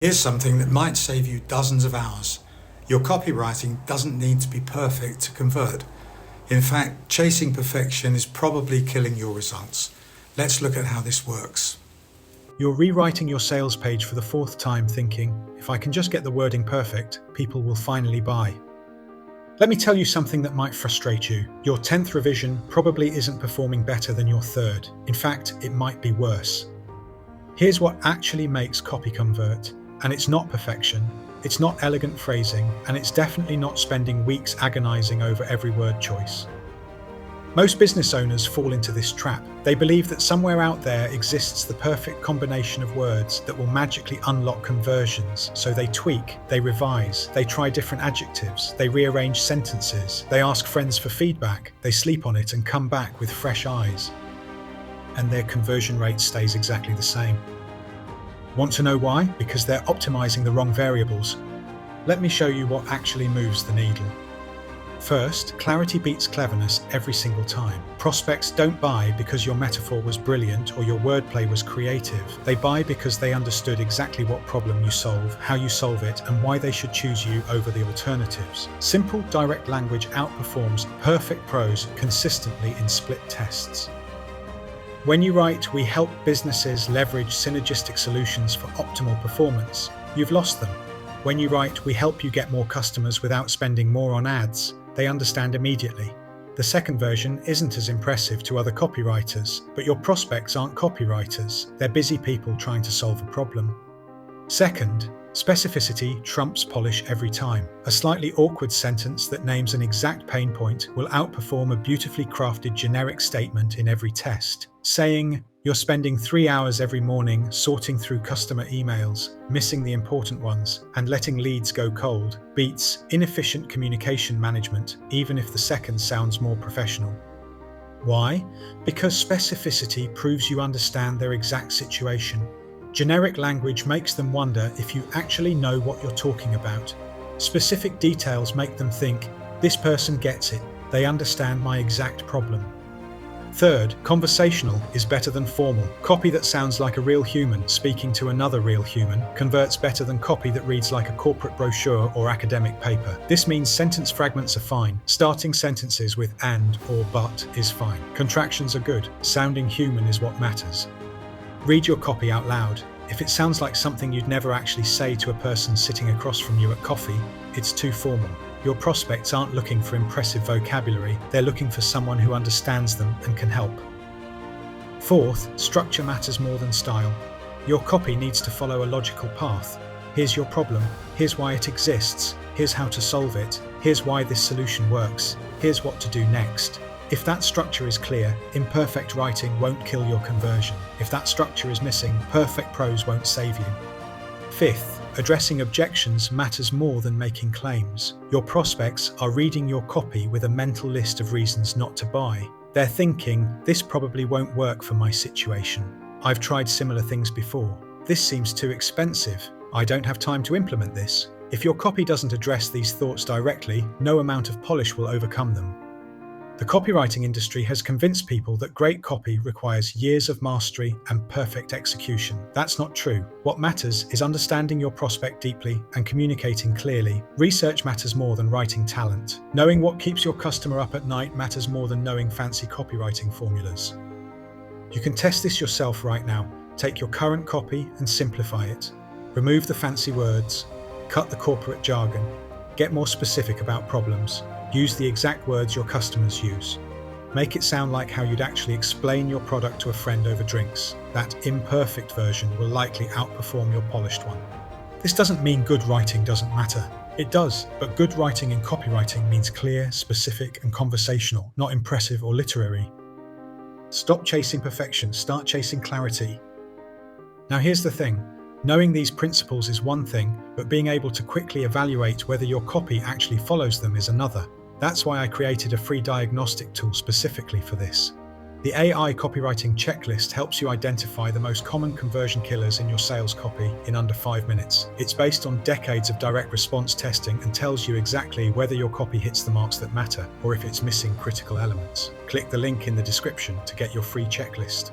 Here's something that might save you dozens of hours. Your copywriting doesn't need to be perfect to convert. In fact, chasing perfection is probably killing your results. Let's look at how this works. You're rewriting your sales page for the fourth time thinking, if I can just get the wording perfect, people will finally buy. Let me tell you something that might frustrate you. Your 10th revision probably isn't performing better than your third. In fact, it might be worse. Here's what actually makes copy convert. And it's not perfection, it's not elegant phrasing, and it's definitely not spending weeks agonizing over every word choice. Most business owners fall into this trap. They believe that somewhere out there exists the perfect combination of words that will magically unlock conversions. So they tweak, they revise, they try different adjectives, they rearrange sentences, they ask friends for feedback, they sleep on it and come back with fresh eyes. And their conversion rate stays exactly the same. Want to know why? Because they're optimizing the wrong variables. Let me show you what actually moves the needle. First, clarity beats cleverness every single time. Prospects don't buy because your metaphor was brilliant or your wordplay was creative. They buy because they understood exactly what problem you solve, how you solve it, and why they should choose you over the alternatives. Simple, direct language outperforms perfect prose consistently in split tests. When you write, "We help businesses leverage synergistic solutions for optimal performance," you've lost them. When you write, "We help you get more customers without spending more on ads," they understand immediately. The second version isn't as impressive to other copywriters, but your prospects aren't copywriters. They're busy people trying to solve a problem. Second, specificity trumps polish every time. A slightly awkward sentence that names an exact pain point will outperform a beautifully crafted generic statement in every test. Saying, "You're spending 3 hours every morning sorting through customer emails, missing the important ones, and letting leads go cold," beats inefficient communication management, even if the second sounds more professional. Why? Because specificity proves you understand their exact situation. Generic language makes them wonder if you actually know what you're talking about. Specific details make them think, "This person gets it. They understand my exact problem." Third, conversational is better than formal. Copy that sounds like a real human speaking to another real human converts better than copy that reads like a corporate brochure or academic paper. This means sentence fragments are fine. Starting sentences with "and" or "but" is fine. Contractions are good. Sounding human is what matters. Read your copy out loud. If it sounds like something you'd never actually say to a person sitting across from you at coffee, it's too formal. Your prospects aren't looking for impressive vocabulary, they're looking for someone who understands them and can help. Fourth, structure matters more than style. Your copy needs to follow a logical path. Here's your problem, here's why it exists, here's how to solve it, here's why this solution works, here's what to do next. If that structure is clear, imperfect writing won't kill your conversion. If that structure is missing, perfect prose won't save you. Fifth, addressing objections matters more than making claims. Your prospects are reading your copy with a mental list of reasons not to buy. They're thinking, "This probably won't work for my situation. I've tried similar things before. This seems too expensive. I don't have time to implement this." If your copy doesn't address these thoughts directly, no amount of polish will overcome them. The copywriting industry has convinced people that great copy requires years of mastery and perfect execution. That's not true. What matters is understanding your prospect deeply and communicating clearly. Research matters more than writing talent. Knowing what keeps your customer up at night matters more than knowing fancy copywriting formulas. You can test this yourself right now. Take your current copy and simplify it. Remove the fancy words. Cut the corporate jargon. Get more specific about problems. Use the exact words your customers use. Make it sound like how you'd actually explain your product to a friend over drinks. That imperfect version will likely outperform your polished one. This doesn't mean good writing doesn't matter. It does, but good writing in copywriting means clear, specific, and conversational, not impressive or literary. Stop chasing perfection, start chasing clarity. Now here's the thing. Knowing these principles is one thing, but being able to quickly evaluate whether your copy actually follows them is another. That's why I created a free diagnostic tool specifically for this. The AI copywriting checklist helps you identify the most common conversion killers in your sales copy in under 5 minutes. It's based on decades of direct response testing and tells you exactly whether your copy hits the marks that matter or if it's missing critical elements. Click the link in the description to get your free checklist.